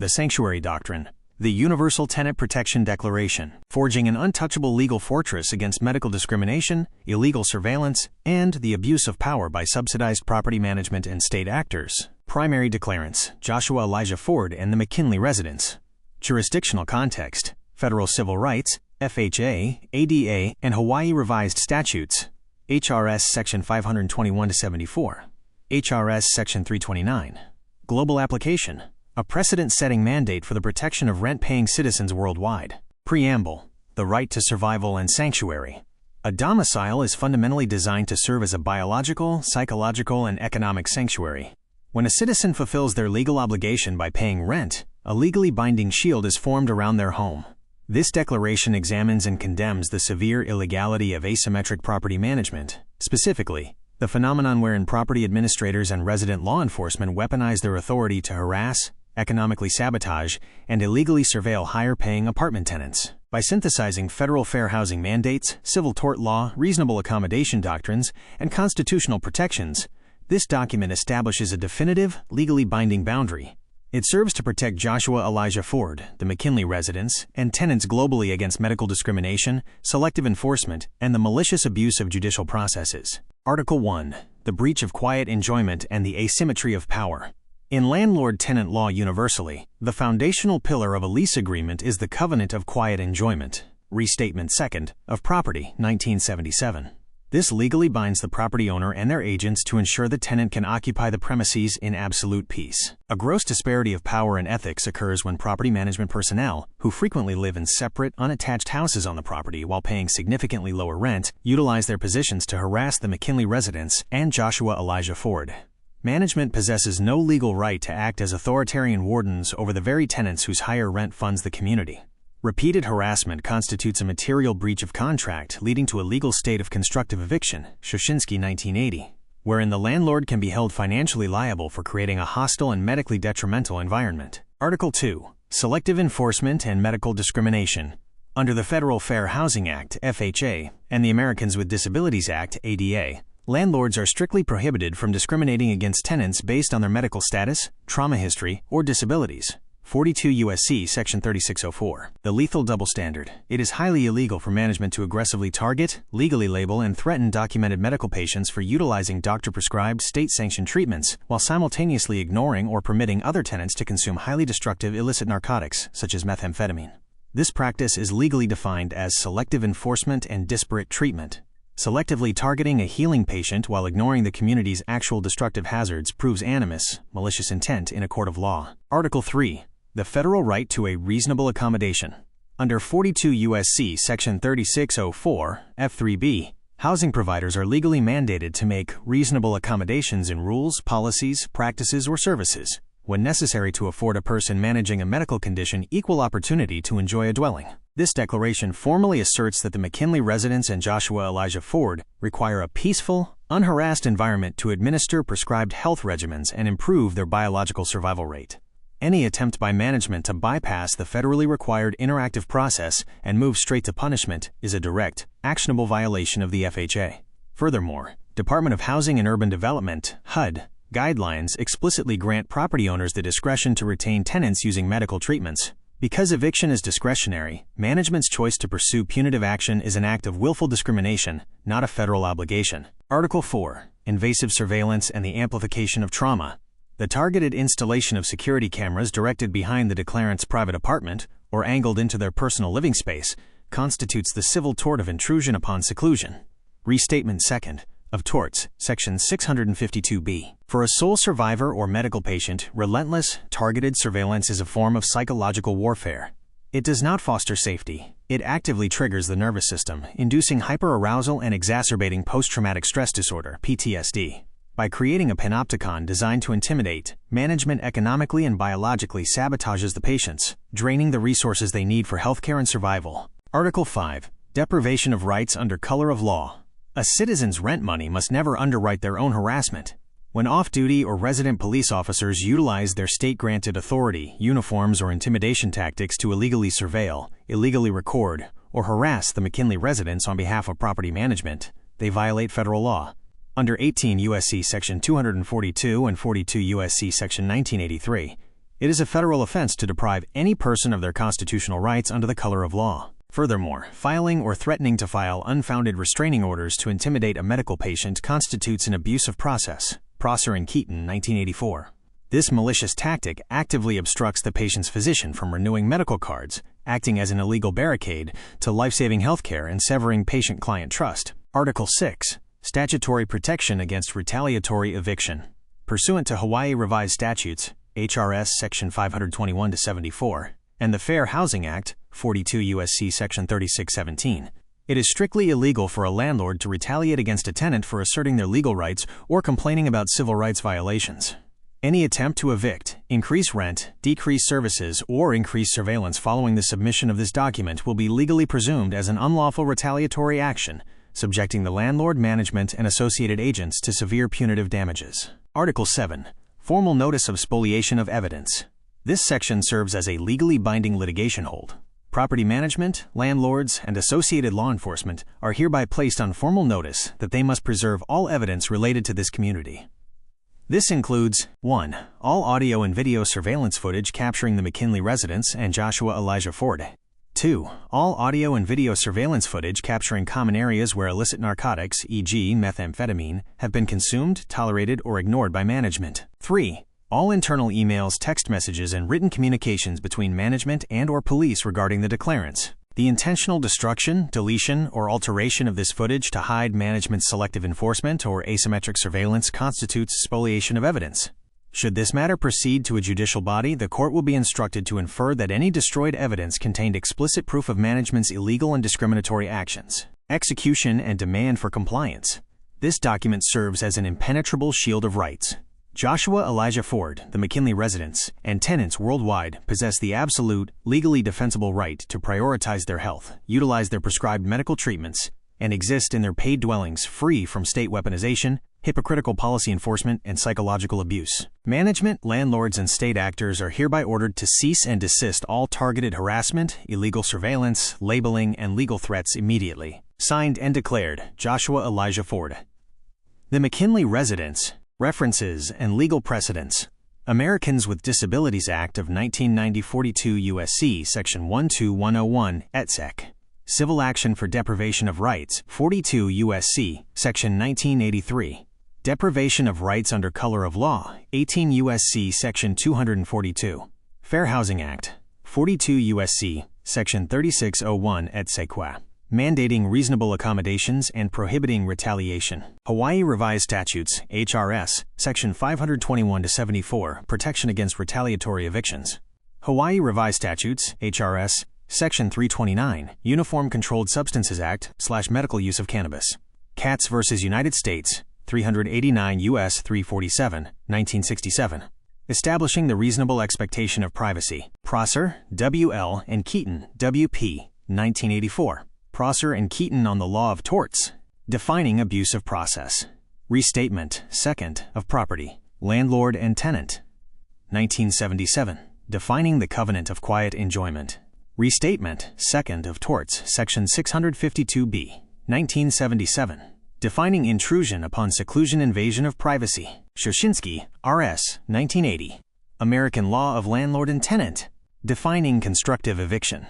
the Sanctuary Doctrine, the Universal Tenant Protection Declaration, forging an untouchable legal fortress against medical discrimination, illegal surveillance, and the abuse of power by subsidized property management and state actors. Primary declarants: Joshua Elijah Ford and the McKinley residents. Jurisdictional context: Federal Civil Rights, FHA, ADA, and Hawaii Revised Statutes, HRS Section 521-74, HRS Section 329. Global application: a precedent-setting mandate for the protection of rent-paying citizens worldwide. Preamble: the right to survival and sanctuary. A domicile is fundamentally designed to serve as a biological, psychological, and economic sanctuary. When a citizen fulfills their legal obligation by paying rent, a legally binding shield is formed around their home. This declaration examines and condemns the severe illegality of asymmetric property management, specifically, the phenomenon wherein property administrators and resident law enforcement weaponize their authority to harass, economically sabotage, and illegally surveil higher-paying apartment tenants. By synthesizing federal fair housing mandates, civil tort law, reasonable accommodation doctrines, and constitutional protections, this document establishes a definitive, legally binding boundary. It serves to protect Joshua Elijah Ford, the McKinley residents, and tenants globally against medical discrimination, selective enforcement, and the malicious abuse of judicial processes. Article 1. The breach of quiet enjoyment and the asymmetry of power. In landlord-tenant law universally, the foundational pillar of a lease agreement is the covenant of quiet enjoyment, Restatement 2nd, of Property, 1977. This legally binds the property owner and their agents to ensure the tenant can occupy the premises in absolute peace. A gross disparity of power and ethics occurs when property management personnel, who frequently live in separate, unattached houses on the property while paying significantly lower rent, utilize their positions to harass the McKinley residents and Joshua Elijah Ford. Management possesses no legal right to act as authoritarian wardens over the very tenants whose higher rent funds the community. Repeated harassment constitutes a material breach of contract leading to a legal state of constructive eviction, Shoshinsky 1980, wherein the landlord can be held financially liable for creating a hostile and medically detrimental environment. Article 2. Selective enforcement and medical discrimination. Under the Federal Fair Housing Act, FHA, and the Americans with Disabilities Act, ADA, landlords are strictly prohibited from discriminating against tenants based on their medical status, trauma history, or disabilities. 42 U.S.C. Section 3604. The lethal double standard. It is highly illegal for management to aggressively target, legally label, and threaten documented medical patients for utilizing doctor-prescribed, state-sanctioned treatments, while simultaneously ignoring or permitting other tenants to consume highly destructive illicit narcotics, such as methamphetamine. This practice is legally defined as selective enforcement and disparate treatment. Selectively targeting a healing patient while ignoring the community's actual destructive hazards proves animus, malicious intent, in a court of law. Article 3. The federal right to a reasonable accommodation. Under 42 U.S.C. Section 3604, F3b, housing providers are legally mandated to make reasonable accommodations in rules, policies, practices, or services, when necessary to afford a person managing a medical condition equal opportunity to enjoy a dwelling. This declaration formally asserts that the McKinley residents and Joshua Elijah Ford require a peaceful, unharassed environment to administer prescribed health regimens and improve their biological survival rate. Any attempt by management to bypass the federally required interactive process and move straight to punishment is a direct, actionable violation of the FHA. Furthermore, Department of Housing and Urban Development, HUD, guidelines explicitly grant property owners the discretion to retain tenants using medical treatments. Because eviction is discretionary, management's choice to pursue punitive action is an act of willful discrimination, not a federal obligation. Article 4. Invasive surveillance and the amplification of trauma. The targeted installation of security cameras directed behind the declarant's private apartment or angled into their personal living space constitutes the civil tort of intrusion upon seclusion. Restatement 2nd, of Torts, Section 652b. For a sole survivor or medical patient, relentless, targeted surveillance is a form of psychological warfare. It does not foster safety. It actively triggers the nervous system, inducing hyperarousal and exacerbating post-traumatic stress disorder, PTSD. By creating a panopticon designed to intimidate, management economically and biologically sabotages the patients, draining the resources they need for healthcare and survival. Article 5. Deprivation of rights under color of law. A citizen's rent money must never underwrite their own harassment. When off-duty or resident police officers utilize their state-granted authority, uniforms, or intimidation tactics to illegally surveil, illegally record, or harass the McKinley residents on behalf of property management, they violate federal law. Under 18 U.S.C. Section 242 and 42 U.S.C. Section 1983, It is a federal offense to deprive any person of their constitutional rights under the color of law. Furthermore, filing or threatening to file unfounded restraining orders to intimidate a medical patient constitutes an abuse of process. Prosser and Keaton, 1984. This malicious tactic actively obstructs the patient's physician from renewing medical cards, acting as an illegal barricade to life-saving healthcare and severing patient-client trust. Article 6. Statutory protection against retaliatory eviction. Pursuant to Hawaii Revised Statutes, HRS Section 521-74, and the Fair Housing Act, 42 U.S.C. Section 3617, it is strictly illegal for a landlord to retaliate against a tenant for asserting their legal rights or complaining about civil rights violations. Any attempt to evict, increase rent, decrease services, or increase surveillance following the submission of this document will be legally presumed as an unlawful retaliatory action, subjecting the landlord, management, and associated agents to severe punitive damages. Article 7. Formal notice of spoliation of evidence. This section serves as a legally binding litigation hold. Property management, landlords, and associated law enforcement are hereby placed on formal notice that they must preserve all evidence related to this community. This includes 1. All audio and video surveillance footage capturing the McKinley residence and Joshua Elijah Ford. 2. All audio and video surveillance footage capturing common areas where illicit narcotics, e.g. methamphetamine, have been consumed, tolerated, or ignored by management. 3. All internal emails, text messages, and written communications between management and/or police regarding the declarants. The intentional destruction, deletion, or alteration of this footage to hide management's selective enforcement or asymmetric surveillance constitutes spoliation of evidence. Should this matter proceed to a judicial body, the court will be instructed to infer that any destroyed evidence contained explicit proof of management's illegal and discriminatory actions. Execution and demand for compliance. This document serves as an impenetrable shield of rights. Joshua Elijah Ford, the McKinley residents, and tenants worldwide possess the absolute, legally defensible right to prioritize their health, utilize their prescribed medical treatments, and exist in their paid dwellings free from state weaponization, hypocritical policy enforcement, and psychological abuse. Management, landlords, and state actors are hereby ordered to cease and desist all targeted harassment, illegal surveillance, labeling, and legal threats immediately. Signed and declared, Joshua Elijah Ford. The McKinley residence. References and legal precedents. Americans with Disabilities Act of 1990, 42 U.S.C. Section 12101, et seq. Civil Action for Deprivation of Rights, 42 U.S.C. Section 1983. Deprivation of Rights under Color of Law, 18 U.S.C. Section 242. Fair Housing Act, 42 U.S.C. Section 3601, et seq. Mandating reasonable accommodations and prohibiting retaliation. Hawaii Revised Statutes, HRS, Section 521-74, Protection against retaliatory evictions. Hawaii Revised Statutes, HRS, Section 329, Uniform Controlled Substances Act / medical use of cannabis. Katz v. United States, 389 U.S. 347, 1967. Establishing the reasonable expectation of privacy. Prosser, W.L., and Keaton, W.P., 1984. Prosser and Keaton on the Law of Torts. Defining abuse of process. Restatement, 2nd, of property. Landlord and tenant. 1977. Defining the covenant of quiet enjoyment. Restatement, 2nd, of torts, Section 652B. 1977. Defining intrusion upon seclusion, invasion of privacy. Shoshinsky, R.S., 1980. American Law of Landlord and Tenant. Defining constructive eviction.